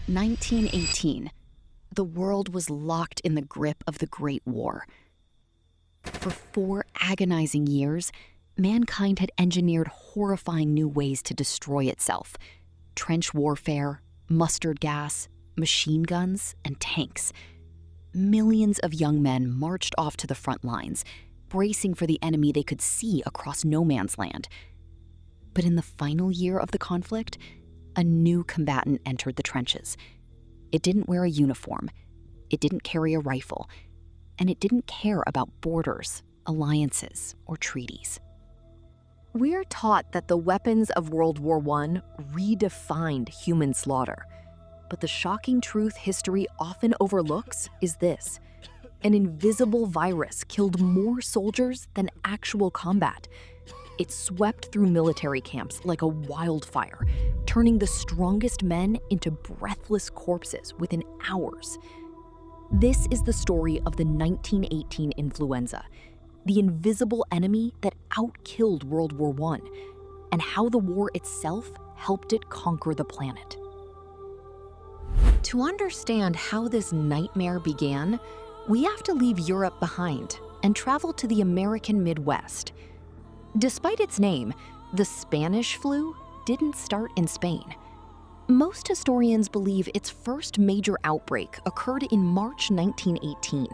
1918. The world was locked in the grip of the Great War. For 4 agonizing years, mankind had engineered horrifying new ways to destroy itself. Trench warfare, mustard gas, machine guns, and tanks. Millions of young men marched off to the front lines, bracing for the enemy they could see across no man's land. But in the final year of the conflict, a new combatant entered the trenches. It didn't wear a uniform, it didn't carry a rifle, and it didn't care about borders, alliances, or treaties. We're taught that the weapons of World War I redefined human slaughter. But the shocking truth history often overlooks is this: an invisible virus killed more soldiers than actual combat. It swept through military camps like a wildfire, turning the strongest men into breathless corpses within hours. This is the story of the 1918 influenza, the invisible enemy that outkilled World War I, and how the war itself helped it conquer the planet. To understand how this nightmare began, we have to leave Europe behind and travel to the American Midwest. Despite its name, the Spanish flu didn't start in Spain. Most historians believe its first major outbreak occurred in March 1918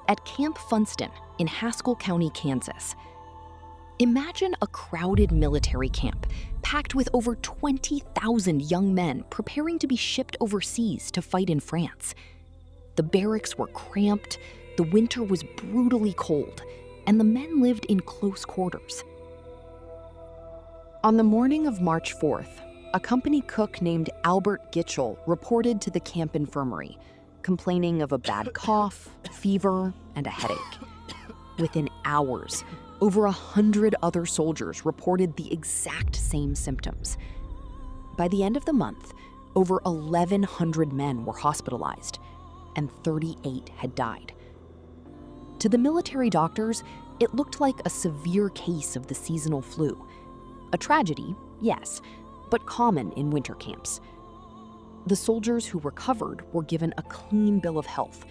at Camp Funston in Haskell County, Kansas. Imagine a crowded military camp packed with over 20,000 young men preparing to be shipped overseas to fight in France. The barracks were cramped, the winter was brutally cold, and the men lived in close quarters. On the morning of March 4th, a company cook named Albert Gitchell reported to the camp infirmary, complaining of a bad cough, fever, and a headache. Within hours, over 100 other soldiers reported the exact same symptoms. By the end of the month, over 1,100 men were hospitalized, and 38 had died. To the military doctors, it looked like a severe case of the seasonal flu. A tragedy, yes, but common in winter camps. The soldiers who recovered were given a clean bill of health,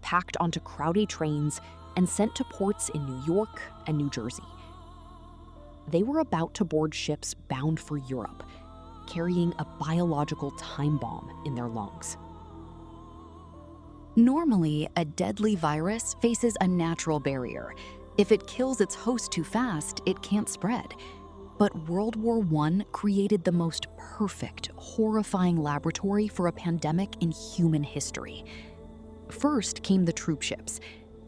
packed onto crowded trains, and sent to ports in New York and New Jersey. They were about to board ships bound for Europe, carrying a biological time bomb in their lungs. Normally, a deadly virus faces a natural barrier. If it kills its host too fast, it can't spread. But World War I created the most perfect, horrifying laboratory for a pandemic in human history. First came the troop ships.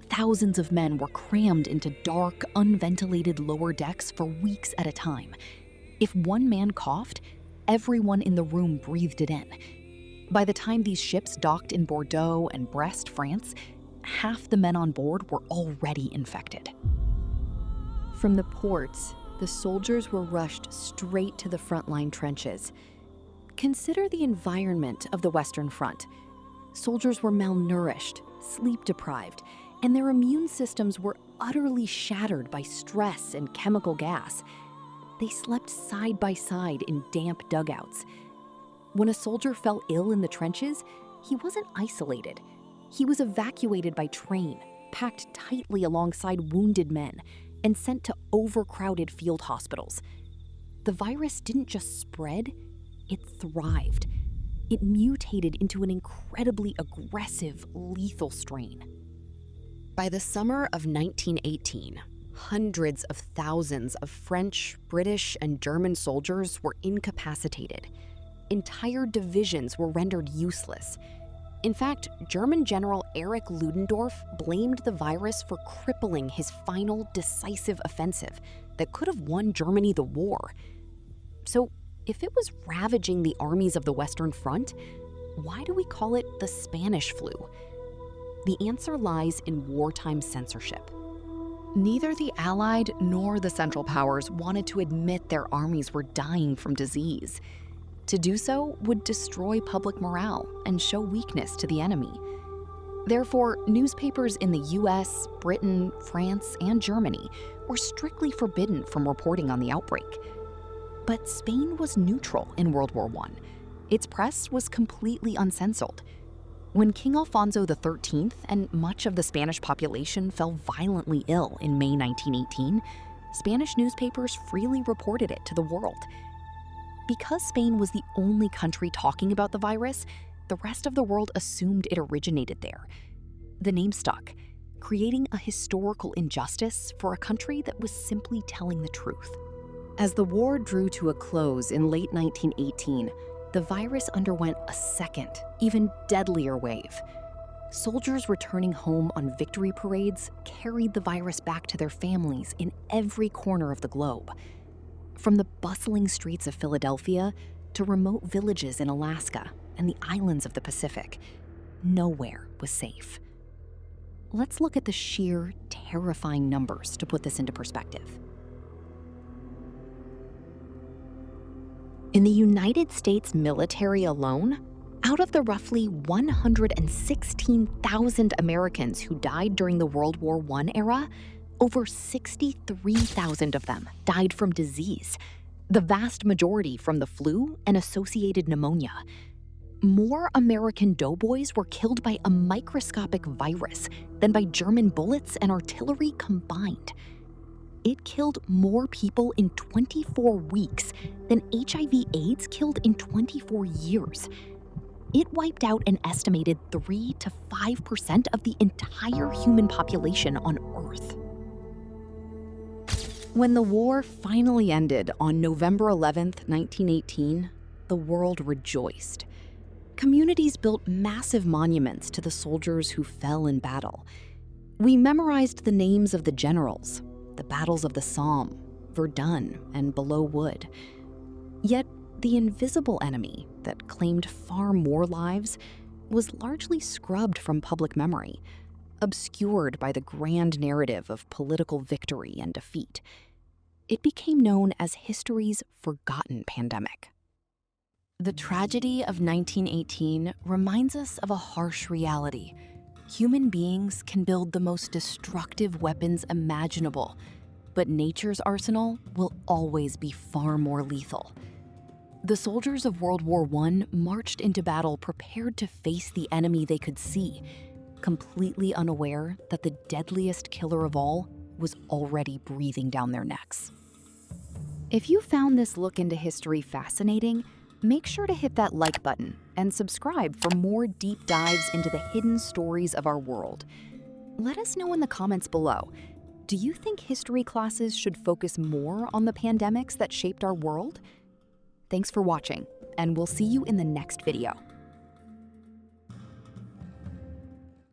Thousands of men were crammed into dark, unventilated lower decks for weeks at a time. If one man coughed, everyone in the room breathed it in. By the time these ships docked in Bordeaux and Brest, France, half the men on board were already infected. From the ports, the soldiers were rushed straight to the frontline trenches. Consider the environment of the Western Front. Soldiers were malnourished, sleep-deprived, and their immune systems were utterly shattered by stress and chemical gas. They slept side by side in damp dugouts. When a soldier fell ill in the trenches, he wasn't isolated. He was evacuated by train, packed tightly alongside wounded men, and sent to overcrowded field hospitals. The virus didn't just spread, it thrived. It mutated into an incredibly aggressive, lethal strain. By the summer of 1918, hundreds of thousands of French, British, and German soldiers were incapacitated. Entire divisions were rendered useless. In fact, German General Erich Ludendorff blamed the virus for crippling his final decisive offensive that could have won Germany the war. So, if it was ravaging the armies of the Western Front, why do we call it the Spanish flu? The answer lies in wartime censorship. Neither the Allied nor the Central Powers wanted to admit their armies were dying from disease. To do so would destroy public morale and show weakness to the enemy. Therefore, newspapers in the US, Britain, France, and Germany were strictly forbidden from reporting on the outbreak. But Spain was neutral in World War I. its press was completely uncensored. When King Alfonso XIII and much of the Spanish population fell violently ill in May 1918, Spanish newspapers freely reported it to the world. Because Spain was the only country talking about the virus, the rest of the world assumed it originated there. The name stuck, creating a historical injustice for a country that was simply telling the truth. As the war drew to a close in late 1918, the virus underwent a second, even deadlier wave. Soldiers returning home on victory parades carried the virus back to their families in every corner of the globe. From the bustling streets of Philadelphia to remote villages in Alaska and the islands of the Pacific, nowhere was safe. Let's look at the sheer, terrifying numbers to put this into perspective. In the United States military alone, out of the roughly 116,000 Americans who died during the World War I era, over 63,000 of them died from disease, the vast majority from the flu and associated pneumonia. More American doughboys were killed by a microscopic virus than by German bullets and artillery combined. It killed more people in 24 weeks than HIV/AIDS killed in 24 years. It wiped out an estimated 3 to 5% of the entire human population on Earth. When the war finally ended on November 11th, 1918, the world rejoiced. Communities built massive monuments to the soldiers who fell in battle. We memorized the names of the generals, the battles of the Somme, Verdun, and Belleau Wood. Yet, the invisible enemy that claimed far more lives was largely scrubbed from public memory, obscured by the grand narrative of political victory and defeat. It became known as history's forgotten pandemic. The tragedy of 1918 reminds us of a harsh reality. Human beings can build the most destructive weapons imaginable, but nature's arsenal will always be far more lethal. The soldiers of World War I marched into battle prepared to face the enemy they could see, completely unaware that the deadliest killer of all was already breathing down their necks. If you found this look into history fascinating, make sure to hit that like button and subscribe for more deep dives into the hidden stories of our world. Let us know in the comments below. Do you think history classes should focus more on the pandemics that shaped our world? Thanks for watching, and we'll see you in the next video.